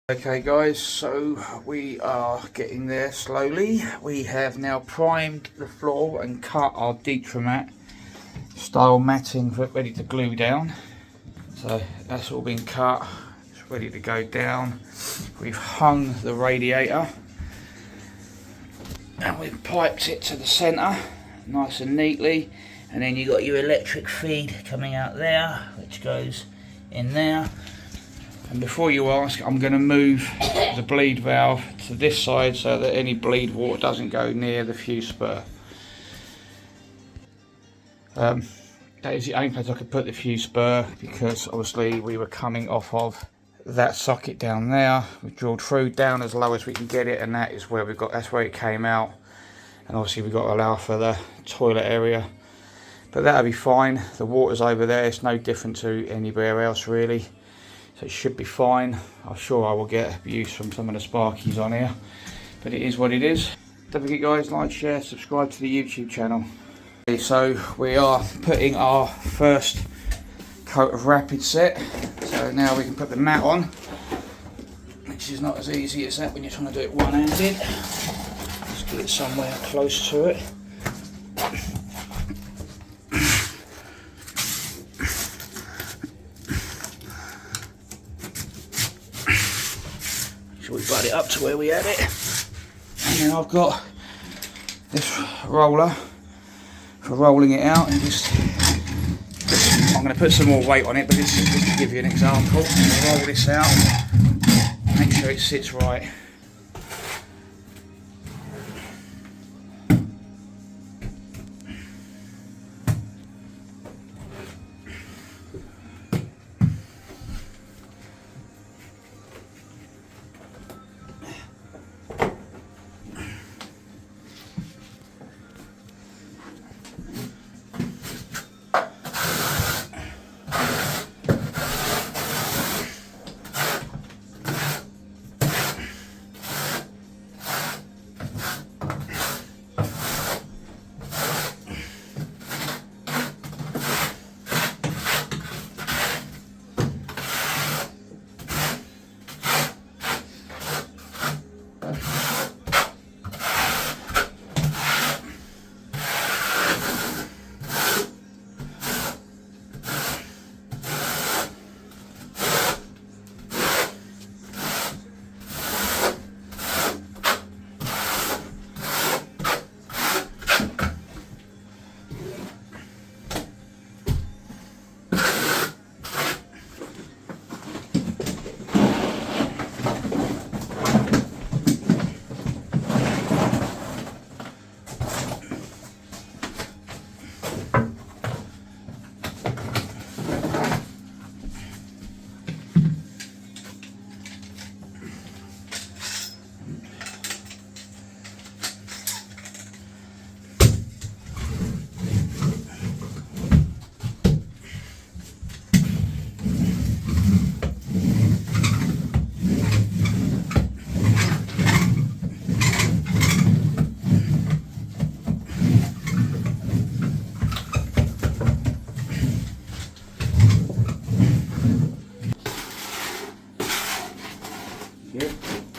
Okay guys, so we are getting there slowly. We have now primed the floor and cut our Detromat style matting for it ready to glue down. So that's all been cut, it's ready to go down. We've hung the radiator and we've piped it to the centre nice and neatly, and then you've got your electric feed coming out there which goes in there. And before you ask, I'm going to move the bleed valve to this side so that any bleed water doesn't go near the fuse spur. That is the only place I could put the fuse spur, because obviously we were coming off of that socket down there. We drilled through down as low as we can get it, and that is where we got. That's where it came out. And obviously we've got to allow for the toilet area, but that'll be fine. The water's over there; it's no different to anywhere else really. So it should be fine. I'm sure I will get abuse from some of the sparkies on here, but it is what it is. Don't forget guys, like, share, subscribe to the YouTube channel. Okay, so we are putting our first coat of rapid set. So now we can put the mat on, which is not as easy as that when you're trying to do it one-handed. Let's get it somewhere close to it. We butt it up to where we had it, and then I've got this roller for rolling it out, and I'm going to put some more weight on it, but this is just to give you an example. Roll this out, make sure it sits right.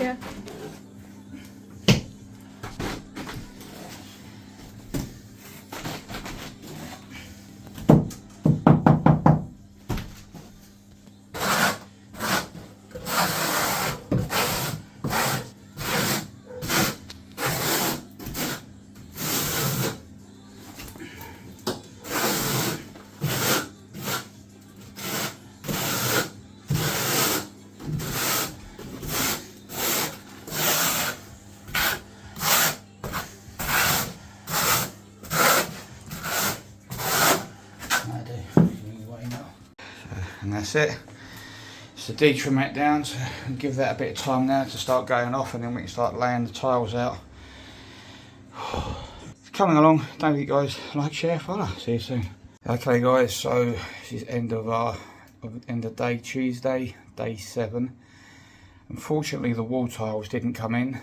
Yeah. And that's it. It's the Detromat down, so I'll give that a bit of time now to start going off, and then we can start laying the tiles out. It's coming along. Don't forget guys, like, share, follow. See you soon. Okay guys, so this is end of day Tuesday, day 7. Unfortunately the wall tiles didn't come in,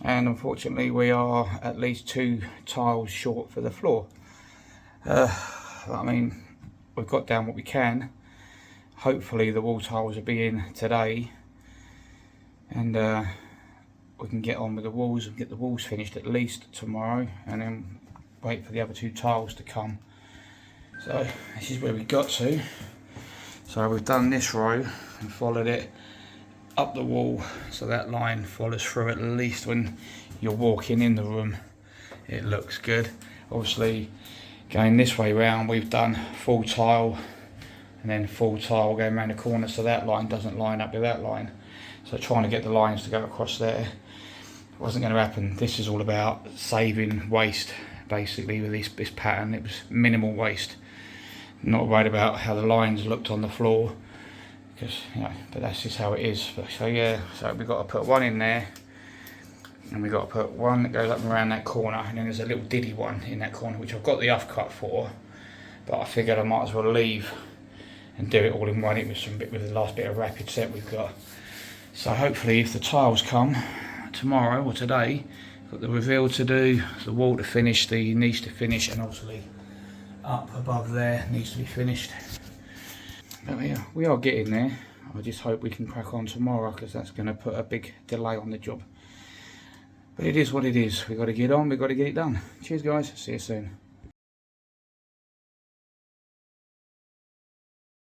and unfortunately we are at least 2 tiles short for the floor. I mean, we've got down what we can. Hopefully the wall tiles will be in today, and we can get on with the walls and get the walls finished at least tomorrow, and then wait for the other 2 tiles to come. So this is where we got to. So we've done this row and followed it up the wall, so that line follows through. At least when you're walking in the room it looks good. Obviously going this way round, we've done full tile and then full tile going around the corner, so that line doesn't line up with that line. So trying to get the lines to go across there wasn't going to happen. This is all about saving waste basically with this pattern. It was minimal waste, not worried about how the lines looked on the floor, because but that's just how it is. So yeah, so we've got to put one in there, and we've got to put one that goes up and around that corner, and then there's a little diddy one in that corner which I've got the off cut for, but I figured I might as well leave and do it all in one. It was with the last bit of rapid set we've got. So hopefully if the tiles come tomorrow or today, got the reveal to do, the wall to finish, the niche to finish, and obviously up above there needs to be finished. But yeah, we are getting there. I just hope we can crack on tomorrow, because that's going to put a big delay on the job. But it is what it is. We've got to get on, we've got to get it done. Cheers guys, see you soon.